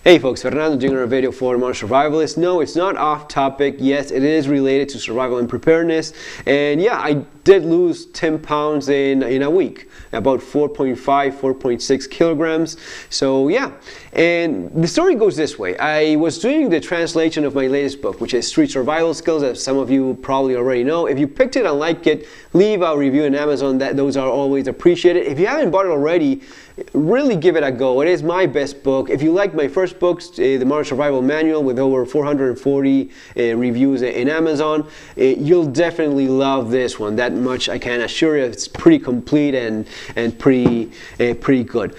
Hey folks, Fernando doing a video for Modern Survivalists. No, it's not off topic. Yes, it is related to survival and preparedness. And yeah, I did lose 10 pounds in a week, about 4.5, 4.6 kilograms. So yeah, and the story goes this way. I was doing the translation of my latest book, which is Street Survival Skills, as some of you probably already know. If you picked it and liked it, leave a review on Amazon. Those are always appreciated. If you haven't bought it already, really give it a go. It is my best book. If you like my first books, the Modern Survival Manual with over 440 reviews in Amazon, you'll definitely love this one. That much I can assure you. It's pretty complete and pretty good.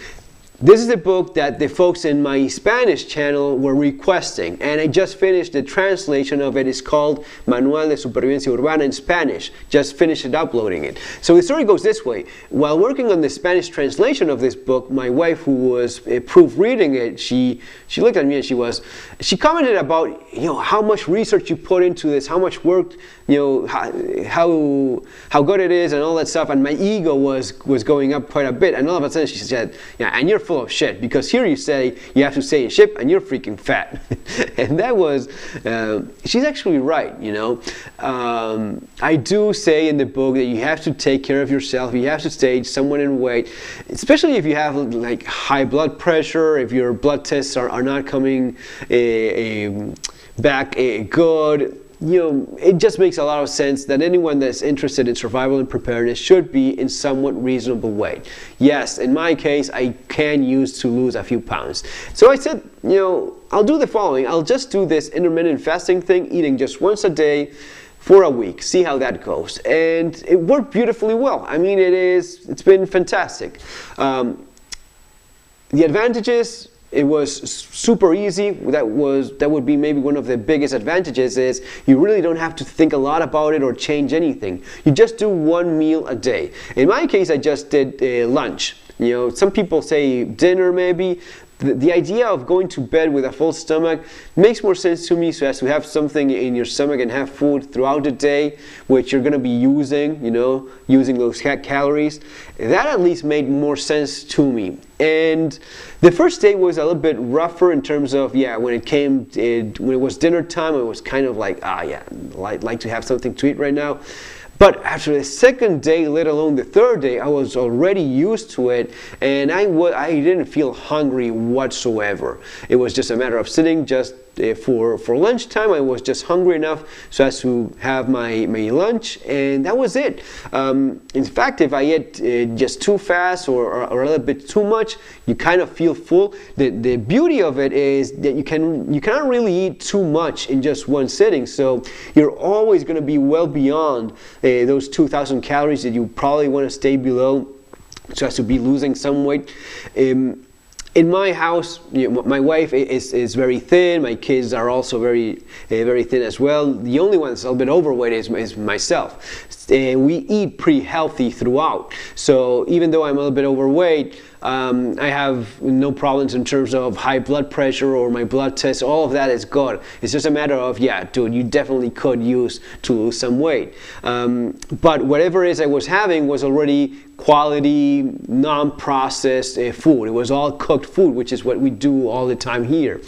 This is a book that the folks in my Spanish channel were requesting, and I just finished the translation of it. It's called Manuela Super Urbana in Spanish. Just finished uploading it. So the story goes this way. While working on the Spanish translation of this book, my wife, who was proofreading it, she looked at me and she commented about, how much research you put into this, how much work, how good it is and all that stuff, and my ego was going up quite a bit. And all of a sudden she said, yeah, and you're full of shit, because here you say you have to stay in shape and you're freaking fat. And that was, she's actually right, I do say in the book that you have to take care of yourself, you have to stay somewhat in weight, especially if you have like high blood pressure, if your blood tests are not coming back good. It just makes a lot of sense that anyone that's interested in survival and preparedness should be in somewhat reasonable weight. Yes, in my case, I can use to lose a few pounds. So I said, I'll do the following. I'll just do this intermittent fasting thing, eating just once a day for a week, see how that goes. And it worked beautifully well. I mean, it's been fantastic. The advantages, it was super easy. That would be maybe one of the biggest advantages, is you really don't have to think a lot about it or change anything. You just do one meal a day. In my case, I just did lunch. Some people say dinner maybe. The idea of going to bed with a full stomach makes more sense to me, so as to have something in your stomach and have food throughout the day, which you're going to be using, using those calories. That at least made more sense to me. And the first day was a little bit rougher in terms of, when it was dinner time, it was kind of like, I'd like to have something to eat right now. But after the second day, let alone the third day, I was already used to it, and I didn't feel hungry whatsoever. It was just a matter of sitting just for lunchtime. I was just hungry enough so as to have my lunch, and that was it. In fact, if I ate just too fast or a little bit too much, you kind of feel full. The beauty of it is that you cannot really eat too much in just one sitting, so you're always going to be well beyond those 2,000 calories that you probably want to stay below, so as to be losing some weight. In my house, my wife is very thin. My kids are also very thin as well. The only one that's a little bit overweight is myself. We eat pretty healthy throughout. So even though I'm a little bit overweight, I have no problems in terms of high blood pressure or my blood test. All of that is good. It's just a matter of, dude, you definitely could use to lose some weight. But whatever it is I was having was already quality, non-processed food. It was all cooked food, which is what we do all the time here.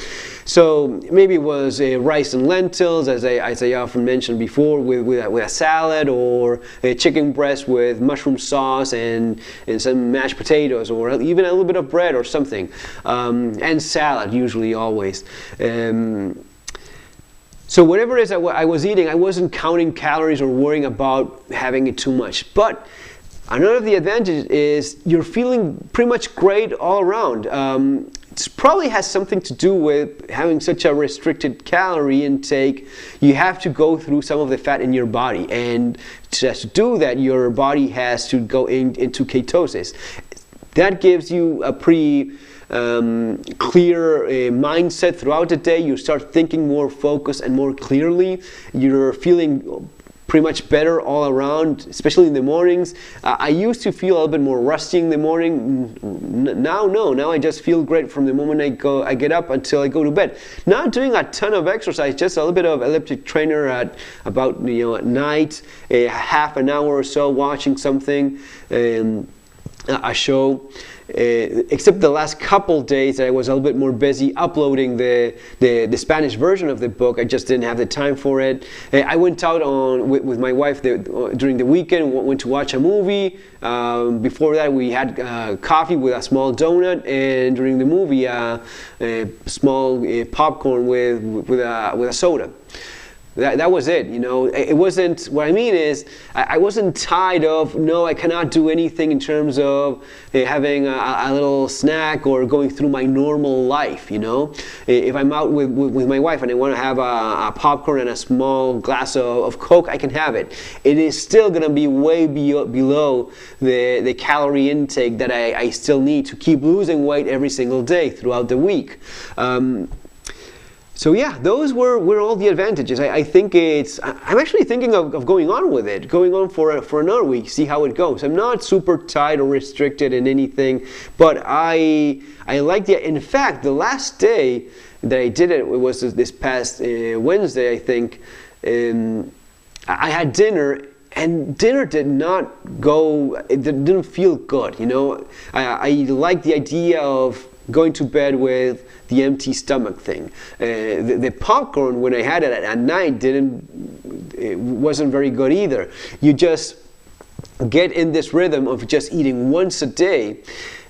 So maybe it was rice and lentils, as I often mentioned before, with a salad, or a chicken breast with mushroom sauce and some mashed potatoes, or even a little bit of bread or something, and salad usually, always. So whatever it is I was eating, I wasn't counting calories or worrying about having it too much. But another of the advantages is you're feeling pretty much great all around. It probably has something to do with having such a restricted calorie intake. You have to go through some of the fat in your body, and to do that, your body has to go into ketosis. That gives you a pretty clear mindset throughout the day. You start thinking more focused and more clearly. You're feeling pretty much better all around, especially in the mornings. I used to feel a little bit more rusty in the morning. Now, no. Now I just feel great from the moment I get up until I go to bed. Not doing a ton of exercise, just a little bit of elliptic trainer at about at night, half an hour or so, watching something, a show. except the last couple days that I was a little bit more busy uploading the Spanish version of the book. I just didn't have the time for it. I went out with my wife during the weekend, went to watch a movie. Before that, we had coffee with a small donut, and during the movie, a small popcorn with a soda. That was it, you know. It wasn't, what I mean is, I wasn't tied of, no, I cannot do anything in terms of having a little snack or going through my normal life, you know. If I'm out with my wife and I want to have a popcorn and a small glass of Coke, I can have it. It is still going to be way below the calorie intake that I still need to keep losing weight every single day throughout the week. So yeah, those were all the advantages. I think I'm actually thinking of going on with it, going on for another week, see how it goes. I'm not super tight or restricted in anything, but I like the, in fact, the last day that I did it was this past Wednesday, I think. I had dinner, and dinner did not go, it didn't feel good, you know. I like the idea of going to bed with the empty stomach thing. The popcorn, when I had it at night, it wasn't very good either. You just get in this rhythm of just eating once a day,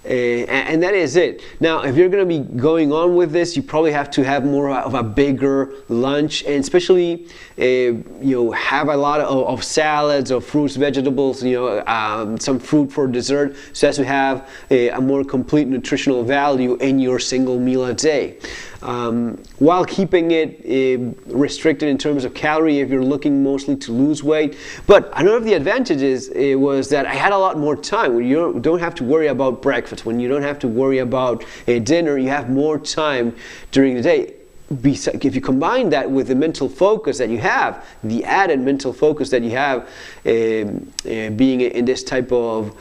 and that is it. Now, if you're going to be going on with this, you probably have to have more of a bigger lunch, and especially you know, have a lot of salads or fruits, vegetables, you know, some fruit for dessert, so as to have a more complete nutritional value in your single meal a day. While keeping it restricted in terms of calorie if you're looking mostly to lose weight. But another of the advantages was that I had a lot more time. When you don't have to worry about breakfast, when you don't have to worry about dinner, you have more time during the day. If you combine that with the mental focus that you have, the added mental focus that you have being in this type of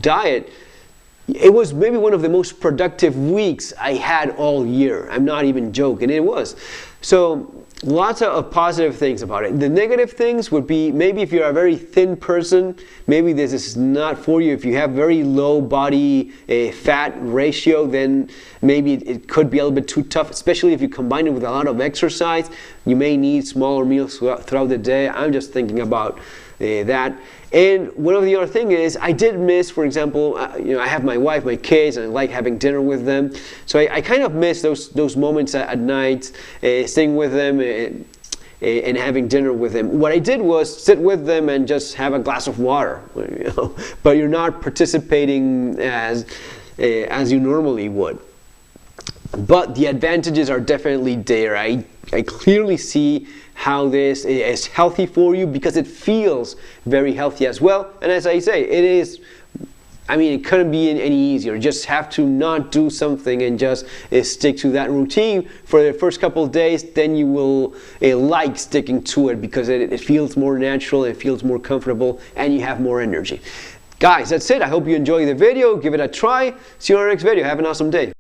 diet, it was maybe one of the most productive weeks I had all year. I'm not even joking, it was. So lots of positive things about it. The negative things would be, maybe if you're a very thin person, maybe this is not for you. If you have very low body fat ratio, then maybe it could be a little bit too tough, especially if you combine it with a lot of exercise. You may need smaller meals throughout the day. I'm just thinking about that. And one of the other things is, I did miss, for example, you know, I have my wife, my kids, and I like having dinner with them. So I kind of miss those moments at night, staying with them and having dinner with them. What I did was sit with them and just have a glass of water, you know, but you're not participating as you normally would. But the advantages are definitely there. I clearly see how this is healthy for you, because it feels very healthy as well. And as I say, it is, I mean, it couldn't be any easier. You just have to not do something and just stick to that routine for the first couple of days. Then you will like sticking to it, because it feels more natural, it feels more comfortable, and you have more energy. Guys, that's it. I hope you enjoyed the video. Give it a try. See you on our next video. Have an awesome day.